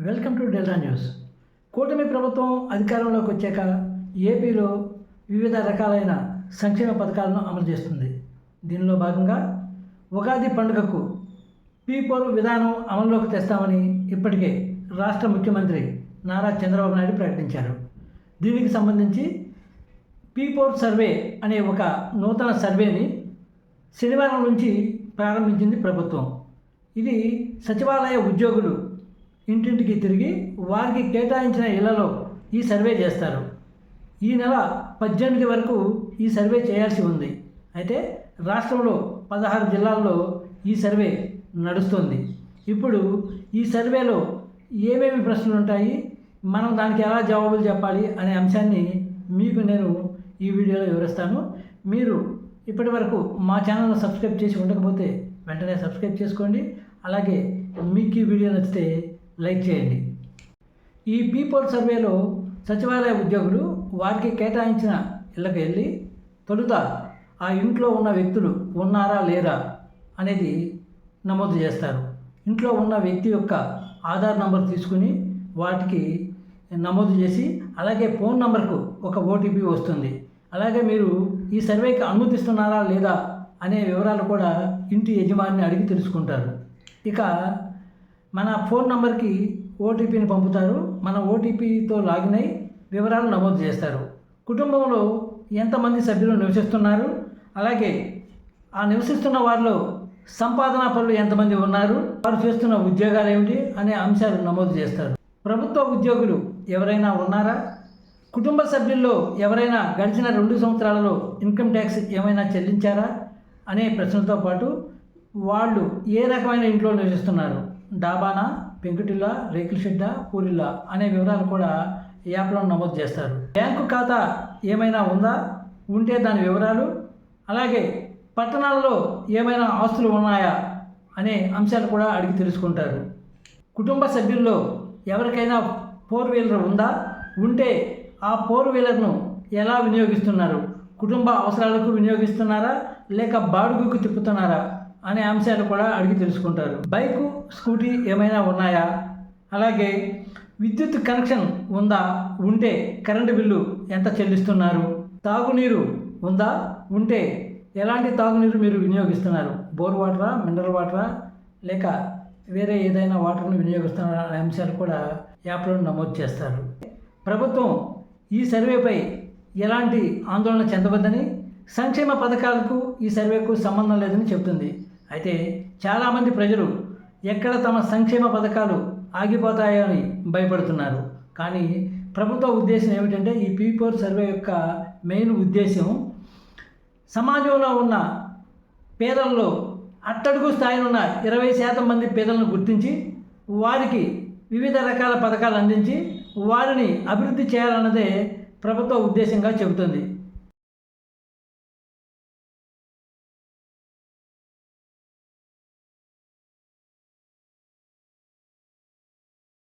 Welcome to delta news. కూటమి ప్రభుత్వం అధికారంలోకి వచ్చాక ఏపీలో వివిధ రకాలైన సంక్షేమ పథకాలను అమలు చేస్తుంది. దీనిలో భాగంగా ఉగాది పండుగకు P4 విధానం అమల్లోకి తెస్తామని ఇప్పటికే రాష్ట్ర ముఖ్యమంత్రి నారా చంద్రబాబు నాయుడు ప్రకటించారు. దీనికి సంబంధించి P4 సర్వే అనే ఒక నూతన సర్వేని శనివారం నుంచి ప్రారంభించింది ప్రభుత్వం. ఇది సచివాలయ ఉద్యోగులు ఇంటింటికి తిరిగి వారికి కేటాయించిన ఇళ్లలో ఈ సర్వే చేస్తారు. ఈ నెల 18 వరకు ఈ సర్వే చేయాల్సి ఉంది. అయితే రాష్ట్రంలో 16 జిల్లాల్లో ఈ సర్వే నడుస్తుంది. ఇప్పుడు ఈ సర్వేలో ఏమేమి ప్రశ్నలు ఉంటాయి, మనం దానికి ఎలా జవాబులు చెప్పాలి అనే అంశాన్ని మీకు నేను ఈ వీడియోలో వివరిస్తాను. మీరు ఇప్పటి వరకు మా ఛానల్ను సబ్స్క్రైబ్ చేసి ఉండకపోతే వెంటనే సబ్స్క్రైబ్ చేసుకోండి. అలాగే మీకు ఈ వీడియో నచ్చితే లైక్ చేయండి. ఈ P4 సర్వేలో సచివాలయ ఉద్యోగులు వారికి కేటాయించిన ఇళ్ళకి వెళ్ళి తొలుత ఆ ఇంట్లో ఉన్న వ్యక్తులు ఉన్నారా లేరా అనేది నమోదు చేస్తారు. ఇంట్లో ఉన్న వ్యక్తి యొక్క ఆధార్ నంబర్ తీసుకుని వాటికి నమోదు చేసి అలాగే ఫోన్ నంబర్కు ఒక OTP వస్తుంది. అలాగే మీరు ఈ సర్వేకి అనుమతిస్తున్నారా లేదా అనే వివరాలు కూడా ఇంటి యజమానిని అడిగి తెలుసుకుంటారు. ఇక మన ఫోన్ నంబర్కి OTPని పంపుతారు. మన OTPతో లాగిన్ అయి వివరాలు నమోదు చేస్తారు. కుటుంబంలో ఎంతమంది సభ్యులు నివసిస్తున్నారు, అలాగే ఆ నివసిస్తున్న వారిలో సంపాదనా పనులు ఎంతమంది ఉన్నారు, వారు చేస్తున్న ఉద్యోగాలు ఏమిటి అనే అంశాలు నమోదు చేస్తారు. ప్రభుత్వ ఉద్యోగులు ఎవరైనా ఉన్నారా, కుటుంబ సభ్యుల్లో ఎవరైనా గడిచిన 2 సంవత్సరాలలో ఇన్కమ్ ట్యాక్స్ ఏమైనా చెల్లించారా అనే ప్రశ్నలతో పాటు వాళ్ళు ఏ రకమైన ఇంట్లో నివసిస్తున్నారు, డాబానా, పెంకుటిల్లా, రేకుల షెడ్డా, పూరిల్లా అనే వివరాలు కూడా యాప్లో నమోదు చేస్తారు. బ్యాంకు ఖాతా ఏమైనా ఉందా, ఉంటే దాని వివరాలు, అలాగే పట్టణాల్లో ఏమైనా ఆస్తులు ఉన్నాయా అనే అంశాలు కూడా అడిగి తెలుసుకుంటారు. కుటుంబ సభ్యుల్లో ఎవరికైనా 4 వీలర్ ఉందా, ఉంటే ఆ 4 వీలర్ను ఎలా వినియోగిస్తున్నారు, కుటుంబ అవసరాలకు వినియోగిస్తున్నారా లేక బాడుగుకు తిప్పుతున్నారా అనే అంశాలు కూడా అడిగి తెలుసుకుంటారు. బైకు, స్కూటీ ఏమైనా ఉన్నాయా, అలాగే విద్యుత్ కనెక్షన్ ఉందా, ఉంటే కరెంటు బిల్లు ఎంత చెల్లిస్తున్నారు, తాగునీరు ఉందా, ఉంటే ఎలాంటి తాగునీరు మీరు వినియోగిస్తున్నారు, బోర్ వాటరా, మినరల్ వాటరా లేక వేరే ఏదైనా వాటర్ను వినియోగిస్తున్నారా అనే అంశాలు కూడా యాప్లో నమోదు చేస్తారు. ప్రభుత్వం ఈ సర్వేపై ఎలాంటి ఆందోళన చెందవద్దని, సంక్షేమ పథకాలకు ఈ సర్వేకు సంబంధం లేదని చెబుతుంది. అయితే చాలామంది ప్రజలు ఎక్కడ తమ సంక్షేమ పథకాలు ఆగిపోతాయో అని భయపడుతున్నారు. కానీ ప్రభుత్వ ఉద్దేశం ఏమిటంటే ఈ P4 సర్వే యొక్క మెయిన్ ఉద్దేశం సమాజంలో ఉన్న పేదల్లో అట్టడుగు స్థాయిలో ఉన్న 20% మంది పేదలను గుర్తించి వారికి వివిధ రకాల పథకాలు అందించి వారిని అభివృద్ధి చేయాలన్నదే ప్రభుత్వ ఉద్దేశంగా చెబుతుంది.